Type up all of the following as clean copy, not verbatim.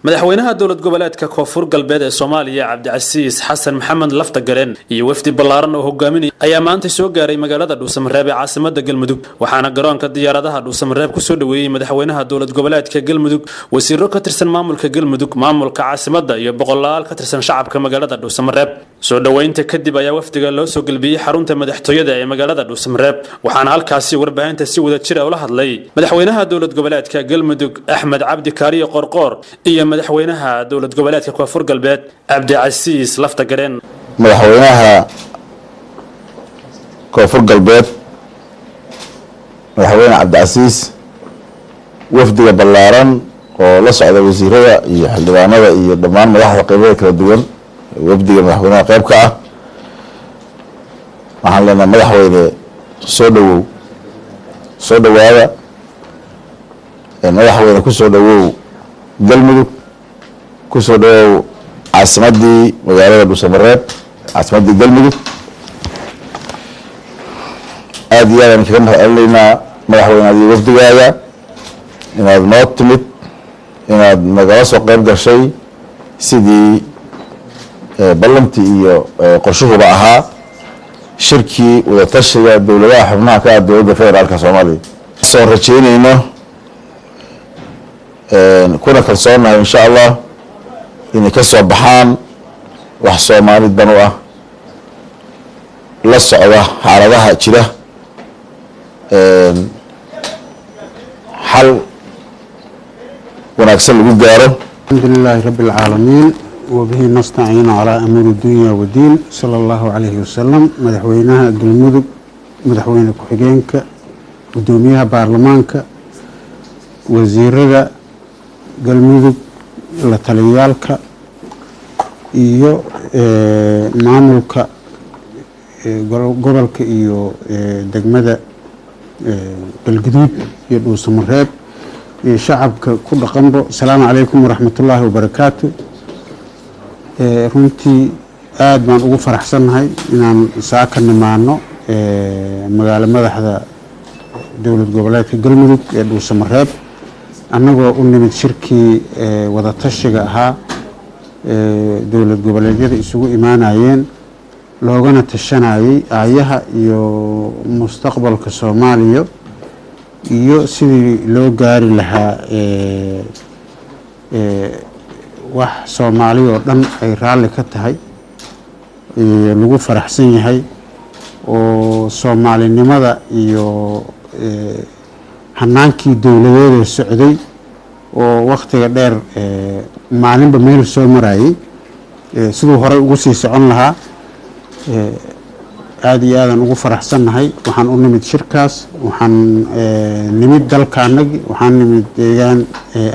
madaxweynaha dowlad goboleedka koonfur galbeed ee Soomaaliya Cabdicasiis Xasan Maxamed Laftagareen iyo wafdi ballaaran oo hogaaminaya ayaa maanta soo gaaray magaalada Dhuusamareeb ee caasimadda Galmudug waxaana garoonka diyaaradaha Dhuusamareeb ku soo dhaweeyay madaxweynaha dowlad goboleedka Galmudug wasiirro ka tirsan maamulka Galmudug maamulka caasimadda iyo boqolaal ka tirsan shacabka magaalada Dhuusamareeb soo dhaweynta kadib ayaa wafdiga loo soo galbiyay xarunta madaxtooyada ee magaalada Dhuusamareeb waxaana halkaasi warbaahinta si wada jir ah ula hadlay madaxweynaha dowlad goboleedka Galmudug Axmed Cabdi Kaariye Qorqoor iyo madaxweynaha dowlad goboleedka koonfur galbeed Cabdicasiis Laftagareen madaxweynaha koonfur galbeed madaxweyne Cabdicasiis wafdiga ballaaran oo la socda wasiirada iyo xildhibaanada iyo dhammaan madaxda qaybaha kala duwan wafdiga madaxweynaha qayb ka ah waxaan leenahay madaxweyne soo dhawaada madaxweyne ku soo dhawow Galmudug ku soo dhawow caasimadii magaalada Dhuusamareeb caasimadii Galmudug aad iyo aad kaga mahadcelinaynaa madaxweynaha wafdigaaga inaad noo timid inaad nagala soo qayb gashay sidii ballantii iyo qorshuhuba ahaa shirkii wada tashiga dowladaha xubnaha ka ah dowladda federaalka Soomaaliya soo rajeynayno kuna kalsoonahay insha Allah inay ka soo baxaan wax Soomaali dan u ah la socda xaaladaha jira xal wanaagsan lagu gaaro alxamdulillahi rabbil caalamiin wa bihi nastaciinu calaa amuuri dunya wa diin sala allahu calayhi wasalam madaxweynaha Galmudug madaxweyne ku-xigeenka gudoomiyaha baarlamaanka wasiirada Galmudug la taliyaalka iyo maamulka gobolka iyo degmada Galgaduud iyo Dhuusamareeb iyo shacabka ku dhaqanbo salaamu calaykum waraxmatullaahi wabarakaatu runtii aad baan ugu faraxsanahay inaan saaka nimaano magaalo madaxda dowlad goboleedka Galmudug ee Dhuusamareeb annagoo u nimid shirkii wada tashiga ahaa dowlad goboleedyada isugu imaanayeen loogana tashanayay aayaha iyo mustaqbalka Soomaaliya iyo sidii loo gaari lahaa wax Soomaaliya oo dhan ay raalli ka tahay lagu faraxsan yahay oo Soomaalinimada iyo hanaankii dowladeeda socday oo waqtiga dheer maalinba meel soo marayay sidoo hore ugu sii socon lahaa aad iyo aad ugu faraxsanahay waxaan u nimid shirkaas waxaan nimid dalkaanagi waxaan nimid deegaan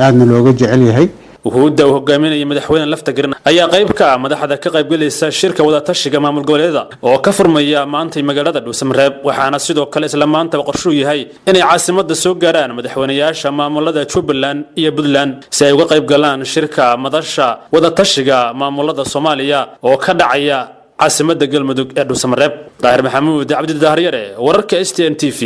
aadna looga jecel yahay wuxuu hogaaminayay madaxweyne Laftagareen ayaa qayb ka ah madaxda ka qayb galaysa shirka wada tashiga maamul goboleedyada oo ka furmaya maanta magaalada Dhuusamareeb waxaana sidoo kale isla maanta qorshu yahay inay caasimadda soo gaaraan madaxweynayaasha maamulada Jubbaland iyo Puntland si ay uga qayb galaan shirka madasha wada tashiga maamulada Soomaaliya oo ka dhacaya caasimadda Galmudug ee Dhuusamareeb Daahir Maxamuud Cabdi Daahir wararka STN TV